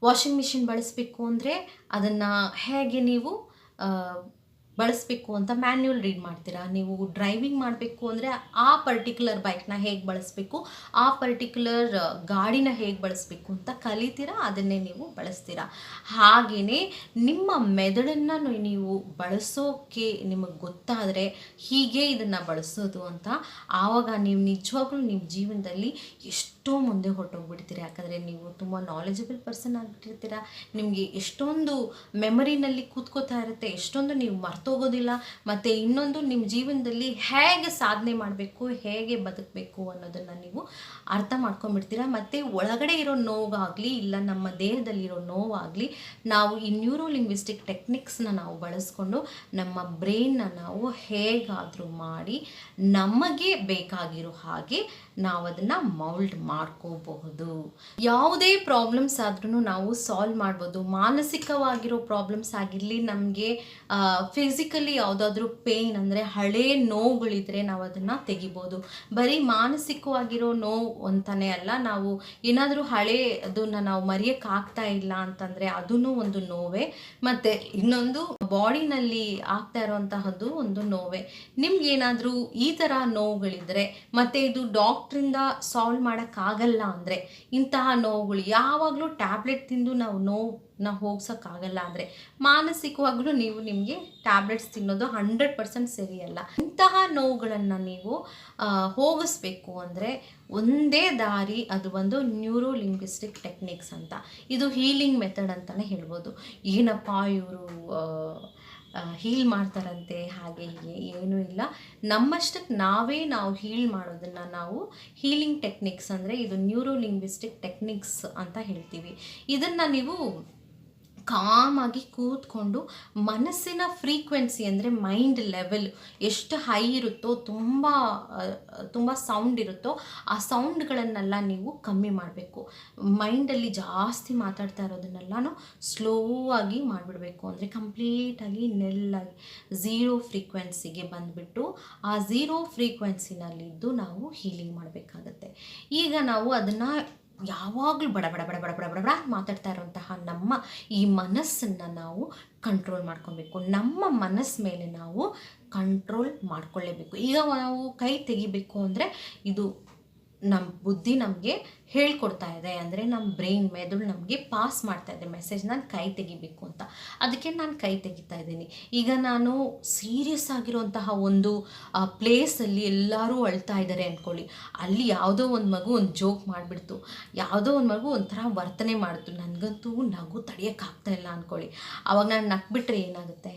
Washing machine ಬಳಸಬೇಕು ಅಂದರೆ ಅದನ್ನು ಹೇಗೆ ನೀವು ಬಳಸಬೇಕು ಅಂತ ಮ್ಯಾನ್ಯುವಲ್ ರೀಡ್ ಮಾಡ್ತೀರಾ. ನೀವು ಡ್ರೈವಿಂಗ್ ಮಾಡಬೇಕು ಅಂದರೆ ಆ ಪರ್ಟಿಕ್ಯುಲರ್ ಬೈಕ್ನ ಹೇಗೆ ಬಳಸಬೇಕು, ಆ ಪರ್ಟಿಕ್ಯುಲರ್ ಗಾಡಿನ ಹೇಗೆ ಬಳಸಬೇಕು ಅಂತ ಕಲಿತೀರಾ, ಅದನ್ನೇ ನೀವು ಬಳಸ್ತೀರಾ. ಹಾಗೆಯೇ ನಿಮ್ಮ ಮೆದುಳನ್ನು ನೀವು ಬಳಸೋಕ್ಕೆ ನಿಮಗೆ ಗೊತ್ತಾದರೆ ಹೀಗೆ ಇದನ್ನು ಬಳಸೋದು ಅಂತ, ಆವಾಗ ನೀವು ನಿಜವಾಗ್ಲೂ ನಿಮ್ಮ ಜೀವನದಲ್ಲಿ ಎಷ್ಟೋ ಮುಂದೆ ಹೊರಟೋಗ್ಬಿಡ್ತೀರಾ. ಯಾಕಂದರೆ ನೀವು ತುಂಬ ನಾಲೆಜಬಲ್ ಪರ್ಸನ್ ಆಗಿಬಿಟ್ಟಿರ್ತೀರ. ನಿಮಗೆ ಎಷ್ಟೊಂದು ಮೆಮರಿನಲ್ಲಿ ಕೂತ್ಕೋತಾ ಇರುತ್ತೆ, ಎಷ್ಟೊಂದು ನೀವು ಮರ್ತೋಗೋದಿಲ್ಲ. ಮತ್ತು ಇನ್ನೊಂದು, ನಿಮ್ಮ ಜೀವನದಲ್ಲಿ ಹೇಗೆ ಸಾಧನೆ ಮಾಡಬೇಕು, ಹೇಗೆ ಬದುಕಬೇಕು ಅನ್ನೋದನ್ನು ನೀವು ಅರ್ಥ ಮಾಡ್ಕೊಂಡ್ಬಿಡ್ತೀರ. ಮತ್ತು ಒಳಗಡೆ ಇರೋ ನೋವಾಗಲಿ ಇಲ್ಲ ನಮ್ಮ ದೇಹದಲ್ಲಿರೋ ನೋವಾಗಲಿ ನಾವು ಈ ನ್ಯೂರೋ ಲಿಂಗ್ವಿಸ್ಟಿಕ್ ಟೆಕ್ನಿಕ್ಸ್ನ ನಾವು ಬಳಸ್ಕೊಂಡು ನಮ್ಮ ಬ್ರೈನ್ನ ನಾವು ಹೇಗಾದರೂ ಮಾಡಿ ನಮಗೆ ಬೇಕಾಗಿರೋ ಹಾಗೆ ನಾವು ಅದನ್ನು ಮೌಲ್ಡ್ ಮಾಡ್ಕೋಬಹುದು. ಯಾವುದೇ ಪ್ರಾಬ್ಲಮ್ಸ್ ಆದ್ರೂ ನಾವು ಸಾಲ್ವ್ ಮಾಡ್ಬೋದು. ಮಾನಸಿಕವಾಗಿರೋ ಪ್ರಾಬ್ಲಮ್ಸ್ ಆಗಿರಲಿ, ನಮಗೆ ಫಿಸಿಕಲಿ ಯಾವುದಾದ್ರೂ ಪೇಯ್ನ್ ಅಂದರೆ ಹಳೇ ನೋವುಗಳಿದ್ರೆ ನಾವು ಅದನ್ನು ತೆಗಿಬೋದು. ಬರೀ ಮಾನಸಿಕವಾಗಿರೋ ನೋವು ಅಂತಲೇ ಅಲ್ಲ, ನಾವು ಏನಾದರೂ ಹಳೇ ಅದನ್ನು ನಾವು ಮರೆಯೋಕ್ಕಾಗ್ತಾ ಇಲ್ಲ ಅಂತಂದರೆ ಅದೂ ಒಂದು ನೋವೇ. ಮತ್ತು ಇನ್ನೊಂದು, ಬಾಡಿನಲ್ಲಿ ಆಗ್ತಾ ಇರೋಂತಹದ್ದು ಒಂದು ನೋವೇ. ನಿಮ್ಗೇನಾದರೂ ಈ ಥರ ನೋವುಗಳಿದ್ರೆ ಮತ್ತು ಇದು ಡಾಕ್ಟ್ರಿಂದ ಸಾಲ್ವ್ ಮಾಡೋಕ್ಕಾಗಲ್ಲ ಅಂದರೆ, ಇಂತಹ ನೋವುಗಳು ಯಾವಾಗಲೂ ಟ್ಯಾಬ್ಲೆಟ್ ತಿಂದು ನಾವು ನೋವನ್ನ ಹೋಗ್ಸೋಕ್ಕಾಗಲ್ಲ ಅಂದರೆ, ಮಾನಸಿಕವಾಗಲೂ ನಿಮಗೆ ಟ್ಯಾಬ್ಲೆಟ್ಸ್ ತಿನ್ನೋದು 100% ಸರಿಯಲ್ಲ. ಇಂತಹ ನೋವುಗಳನ್ನು ನೀವು ಹೋಗಿಸ್ಬೇಕು ಅಂದರೆ ಒಂದೇ ದಾರಿ, ಅದು ಒಂದು ನ್ಯೂರೋ ಲಿಂಗ್ವಿಸ್ಟಿಕ್ ಟೆಕ್ನಿಕ್ಸ್ ಅಂತ. ಇದು ಹೀಲಿಂಗ್ ಮೆಥಡ್ ಅಂತಲೇ ಹೇಳ್ಬೋದು. ಏನಪ್ಪ ಇವರು ಹೀಲ್ ಮಾಡ್ತಾರಂತೆ ಹಾಗೆ ಹೀಗೆ ಏನೂ ಇಲ್ಲ. ನಮ್ಮಷ್ಟಕ್ಕೆ ನಾವು ಹೀಲ್ ಮಾಡೋದನ್ನು ನಾವು ಹೀಲಿಂಗ್ ಟೆಕ್ನಿಕ್ಸ್ ಅಂದರೆ ಇದು ನ್ಯೂರೋ ಲಿಂಗ್ವಿಸ್ಟಿಕ್ ಟೆಕ್ನಿಕ್ಸ್ ಅಂತ ಹೇಳ್ತೀವಿ. ಇದನ್ನು ನೀವು ಕಾಮಾಗಿ ಕೂತ್ಕೊಂಡು ಮನಸ್ಸಿನ ಫ್ರೀಕ್ವೆನ್ಸಿ ಅಂದರೆ ಮೈಂಡ್ ಲೆವೆಲ್ ಎಷ್ಟು ಹೈ ಇರುತ್ತೋ, ತುಂಬ ಸೌಂಡ್ ಇರುತ್ತೋ, ಆ ಸೌಂಡ್ಗಳನ್ನೆಲ್ಲ ನೀವು ಕಮ್ಮಿ ಮಾಡಬೇಕು. ಮೈಂಡಲ್ಲಿ ಜಾಸ್ತಿ ಮಾತಾಡ್ತಾ ಇರೋದನ್ನೆಲ್ಲನೂ ಸ್ಲೋ ಆಗಿ ಮಾಡಿಬಿಡಬೇಕು. ಅಂದರೆ ಕಂಪ್ಲೀಟಾಗಿ ನೆಲ್ಲಾಗಿ ಝೀರೋ ಫ್ರೀಕ್ವೆನ್ಸಿಗೆ ಬಂದುಬಿಟ್ಟು ಆ ಝೀರೋ ಫ್ರೀಕ್ವೆನ್ಸಿನಲ್ಲಿದ್ದು ನಾವು ಹೀಲಿಂಗ್ ಮಾಡಬೇಕಾಗತ್ತೆ. ಈಗ ನಾವು ಅದನ್ನು ಯಾವಾಗಲೂ ಬಡ ಬಡ ಬಡ ಬಡ ಬಡ ಬಡ ಬಡ ಮಾತಾಡ್ತಾ ಇರೋಂತಹ ನಮ್ಮ ಈ ಮನಸ್ಸನ್ನು ನಾವು ಕಂಟ್ರೋಲ್ ಮಾಡ್ಕೊಬೇಕು. ನಮ್ಮ ಮನಸ್ಸು ಮೇಲೆ ನಾವು ಕಂಟ್ರೋಲ್ ಮಾಡ್ಕೊಳ್ಳೇಬೇಕು. ಈಗ ನಾವು ಕೈ ತೆಗಿಬೇಕು ಅಂದರೆ ಇದು ನಮ್ಮ ಬುದ್ಧಿ ನಮಗೆ ಹೇಳ್ಕೊಡ್ತಾ ಇದೆ, ಅಂದರೆ ನಮ್ಮ ಬ್ರೈನ್ ಮೆದುಳು ನಮಗೆ ಪಾಸ್ ಮಾಡ್ತಾ ಇದೆ ಮೆಸೇಜ್, ನಾನು ಕೈ ತೆಗಿಬೇಕು ಅಂತ. ಅದಕ್ಕೆ ನಾನು ಕೈ ತೆಗಿತಾ ಇದ್ದೀನಿ. ಈಗ ನಾನು ಸೀರಿಯಸ್ ಆಗಿರೋಂತಹ ಒಂದು ಪ್ಲೇಸಲ್ಲಿ ಎಲ್ಲರೂ ಅಳ್ತಾ ಇದ್ದಾರೆ ಅಂದ್ಕೊಳ್ಳಿ, ಅಲ್ಲಿ ಯಾವುದೋ ಒಂದು ಮಗು ಒಂದು ಜೋಕ್ ಮಾಡಿಬಿಡ್ತು, ಯಾವುದೋ ಒಂದು ಮಗು ಒಂಥರ ವರ್ತನೆ ಮಾಡಿತು, ನನಗಂತೂ ನಗು ತಡೆಯೋಕ್ಕಾಗ್ತಾ ಇಲ್ಲ ಅಂದ್ಕೊಳ್ಳಿ. ಆವಾಗ ನಾನು ನಕ್ಬಿಟ್ರೆ ಏನಾಗುತ್ತೆ?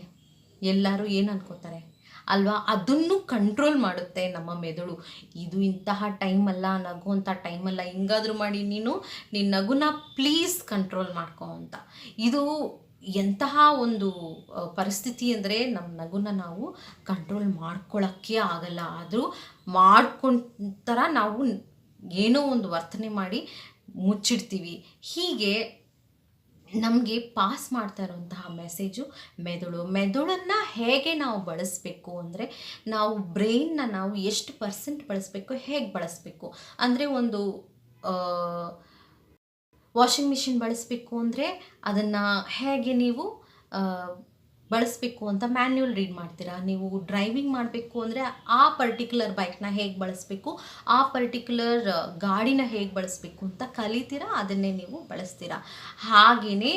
ಎಲ್ಲರೂ ಏನು ಅನ್ಕೋತಾರೆ ಅಲ್ವಾ? ಅದನ್ನು ಕಂಟ್ರೋಲ್ ಮಾಡುತ್ತೆ ನಮ್ಮ ಮೆದುಳು. ಇದು ಇಂತಹ ಟೈಮಲ್ಲ, ನಗುವಂಥ ಟೈಮಲ್ಲ, ಹಿಂಗಾದರೂ ಮಾಡಿ ನಿನ್ನ ನಗುನ ಪ್ಲೀಸ್ ಕಂಟ್ರೋಲ್ ಮಾಡ್ಕೊ ಅಂತ. ಇದು ಎಂತಹ ಒಂದು ಪರಿಸ್ಥಿತಿ ಅಂದರೆ ನಮ್ಮ ನಗುನ ನಾವು ಕಂಟ್ರೋಲ್ ಮಾಡ್ಕೊಳ್ಳೋಕ್ಕೆ ಆಗಲ್ಲ. ಆದರೂ ಮಾಡ್ಕೊಂತರ ನಾವು ಏನೋ ಒಂದು ವರ್ತನೆ ಮಾಡಿ ಮುಚ್ಚಿಡ್ತೀವಿ. ಹೀಗೆ ನಮಗೆ ಪಾಸ್ ಮಾಡ್ತಾ ಇರೋಂತಹ ಮೆಸೇಜು ಮೆದುಳನ್ನು ಹೇಗೆ ನಾವು ಬಳಸಬೇಕು ಅಂದರೆ, ನಾವು ಬ್ರೈನ್ನ ನಾವು ಎಷ್ಟು ಪರ್ಸೆಂಟ್ ಬಳಸಬೇಕು, ಹೇಗೆ ಬಳಸಬೇಕು ಅಂದರೆ, ಒಂದು ವಾಷಿಂಗ್ ಮಿಷಿನ್ ಬಳಸಬೇಕು ಅಂದರೆ ಅದನ್ನು ಹೇಗೆ ನೀವು ಬಳಸಬೇಕು ಅಂತ ಮ್ಯಾನ್ಯುವಲ್ ರೀಡ್ ಮಾಡ್ತೀರಾ. ನೀವು ಡ್ರೈವಿಂಗ್ ಮಾಡಬೇಕು ಅಂದರೆ ಆ ಪರ್ಟಿಕ್ಯುಲರ್ ಬೈಕ್ನ ಹೇಗೆ ಬಳಸಬೇಕು, ಆ ಪರ್ಟಿಕ್ಯುಲರ್ ಗಾಡಿನ ಹೇಗೆ ಬಳಸಬೇಕು ಅಂತ ಕಲಿತೀರಾ, ಅದನ್ನೇ ನೀವು ಬಳಸ್ತೀರಾ. ಹಾಗೆಯೇ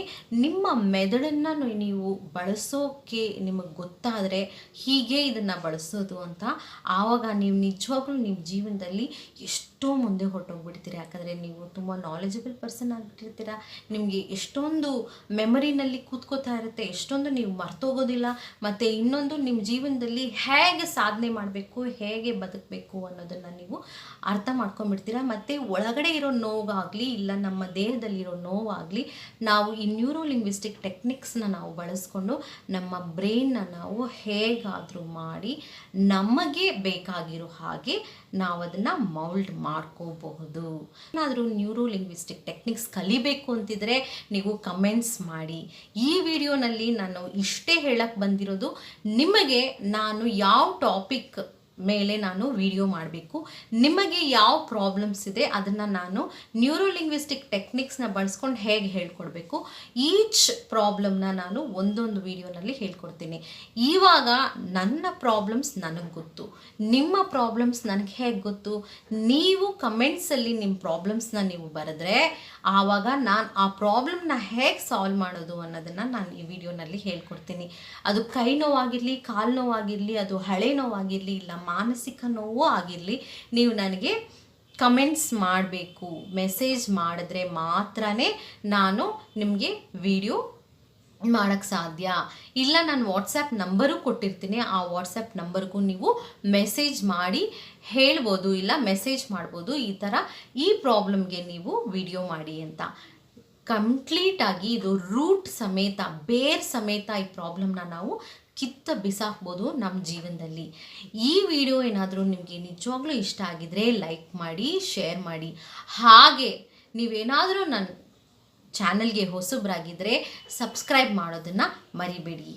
ನಿಮ್ಮ ಮೆದುಳನ್ನು ನೀವು ಬಳಸೋಕ್ಕೆ ನಿಮಗೆ ಗೊತ್ತಾದರೆ ಹೀಗೆ ಇದನ್ನು ಬಳಸೋದು ಅಂತ, ಆವಾಗ ನೀವು ನಿಜವಾಗ್ಲೂ ನಿಮ್ಮ ಜೀವನದಲ್ಲಿ ಎಷ್ಟೋ ಮುಂದೆ ಹೊರಟೋಗ್ಬಿಡ್ತೀರ. ಯಾಕಂದರೆ ನೀವು ತುಂಬ ನಾಲೆಜಬಲ್ ಪರ್ಸನ್ ಆಗಿಬಿಟ್ಟಿರ್ತೀರ. ನಿಮಗೆ ಎಷ್ಟೊಂದು ಮೆಮರಿನಲ್ಲಿ ಕೂತ್ಕೋತಾ ಇರುತ್ತೆ, ಎಷ್ಟೊಂದು ನೀವು ಮರ್ತೋಗೋದಿಲ್ಲ. ಮತ್ತು ಇನ್ನೊಂದು, ನಿಮ್ಮ ಜೀವನದಲ್ಲಿ ಹೇಗೆ ಸಾಧನೆ ಮಾಡಬೇಕು, ಹೇಗೆ ಬದುಕಬೇಕು ಅನ್ನೋದನ್ನು ನೀವು ಅರ್ಥ ಮಾಡ್ಕೊಂಡ್ಬಿಡ್ತೀರ. ಮತ್ತು ಒಳಗಡೆ ಇರೋ ನೋವಾಗಲಿ ಇಲ್ಲ ನಮ್ಮ ದೇಹದಲ್ಲಿರೋ ನೋವಾಗಲಿ ನಾವು ಈ ನ್ಯೂರೋ ಲಿಂಗ್ವಿಸ್ಟಿಕ್ ಟೆಕ್ನಿಕ್ಸ್ನ ನಾವು ಬಳಸ್ಕೊಂಡು ನಮ್ಮ ಬ್ರೈನ್ನ ನಾವು ಹೇಗಾದರೂ ಮಾಡಿ ನಮಗೆ ಬೇಕಾಗಿರೋ ಹಾಗೆ ನಾವು ಅದನ್ನು ಮೌಲ್ಡ್ ಮಾಡ್ಕೋಬಹುದು. ಏನಾದರೂ ನ್ಯೂರೋ ಲಿಂಗ್ವಿಸ್ಟಿಕ್ ಟೆಕ್ನಿಕ್ಸ್ ಕಲಿಬೇಕು ಅಂತಿದ್ರೆ ನೀವು ಕಮೆಂಟ್ಸ್ ಮಾಡಿ. ಈ ವಿಡಿಯೋನಲ್ಲಿ ನಾನು ಇಷ್ಟೇ ಹೇಳಕ್ಕೆ ಬಂದಿರೋದು, ನಿಮಗೆ ನಾನು ಯಾವ ಟಾಪಿಕ್ ಮೇಲೆ ನಾನು ವಿಡಿಯೋ ಮಾಡಬೇಕು. ನಿಮಗೆ ಯಾವ ಪ್ರಾಬ್ಲಮ್ಸ್ ಇದೆ ಅದನ್ನು ನಾನು ನ್ಯೂರೋಲಿಂಗ್ವಿಸ್ಟಿಕ್ ಟೆಕ್ನಿಕ್ಸ್ನ ಬಳಸ್ಕೊಂಡು ಹೇಗೆ ಹೇಳ್ಕೊಡ್ಬೇಕು, ಈಚ್ ಪ್ರಾಬ್ಲಮ್ನ ನಾನು ಒಂದೊಂದು ವಿಡಿಯೋನಲ್ಲಿ ಹೇಳ್ಕೊಡ್ತೀನಿ. ಇವಾಗ ನನ್ನ ಪ್ರಾಬ್ಲಮ್ಸ್ ನನಗೆ ಗೊತ್ತು, ನಿಮ್ಮ ಪ್ರಾಬ್ಲಮ್ಸ್ ನನಗೆ ಹೇಗೆ ಗೊತ್ತು? ನೀವು ಕಮೆಂಟ್ಸಲ್ಲಿ ನಿಮ್ಮ ಪ್ರಾಬ್ಲಮ್ಸ್ನ ನೀವು ಬರೆದ್ರೆ ಆವಾಗ ನಾನು ಆ ಪ್ರಾಬ್ಲಮ್ನ ಹೇಗೆ ಸಾಲ್ವ್ ಮಾಡೋದು ಅನ್ನೋದನ್ನು ನಾನು ಈ ವಿಡಿಯೋನಲ್ಲಿ ಹೇಳ್ಕೊಡ್ತೀನಿ. ಅದು ಕೈ ನೋವಾಗಿರಲಿ, ಕಾಲು ನೋವಾಗಿರಲಿ, ಅದು ಹಳೆ ನೋವಾಗಿರಲಿ, ಇಲ್ಲ ಮಾನಸಿಕ ನೋವು ಆಗಿರಲಿ, ನೀವು ನನಗೆ ಕಮೆಂಟ್ಸ್ ಮಾಡಬೇಕು. ಮೆಸೇಜ್ ಮಾಡಿದ್ರೆ ಮಾತ್ರ ನಾನು ನಿಮಗೆ ವಿಡಿಯೋ ಮಾಡೋಕ್ಕೆ ಸಾಧ್ಯ. ಇಲ್ಲ, ನಾನು ವಾಟ್ಸಪ್ ನಂಬರು ಕೊಟ್ಟಿರ್ತೀನಿ, ಆ ವಾಟ್ಸಪ್ ನಂಬರ್ಗೂ ನೀವು ಮೆಸೇಜ್ ಮಾಡಿ ಹೇಳ್ಬೋದು, ಇಲ್ಲ ಮೆಸೇಜ್ ಮಾಡ್ಬೋದು, ಈ ಥರ ಈ ಪ್ರಾಬ್ಲಮ್ಗೆ ನೀವು ವಿಡಿಯೋ ಮಾಡಿ ಅಂತ. ಕಂಪ್ಲೀಟಾಗಿ ಇದು ರೂಟ್ ಸಮೇತ, ಬೇರ್ ಸಮೇತ ಈ ಪ್ರಾಬ್ಲಮ್ನ ನಾವು ಕಿತ್ತ ಬಿಸಾಕ್ಬೋದು ನಮ್ಮ ಜೀವನದಲ್ಲಿ. ಈ ವಿಡಿಯೋ ಏನಾದರೂ ನಿಮಗೆ ನಿಜವಾಗ್ಲೂ ಇಷ್ಟ ಆಗಿದ್ರೆ ಲೈಕ್ ಮಾಡಿ, ಶೇರ್ ಮಾಡಿ. ಹಾಗೆ ನೀವೇನಾದರೂ ನನ್ನ ಚಾನಲ್ಗೆ ಹೊಸಬ್ರಾಗಿದ್ದರೆ ಸಬ್ಸ್ಕ್ರೈಬ್ ಮಾಡೋದನ್ನು ಮರಿಬೇಡಿ.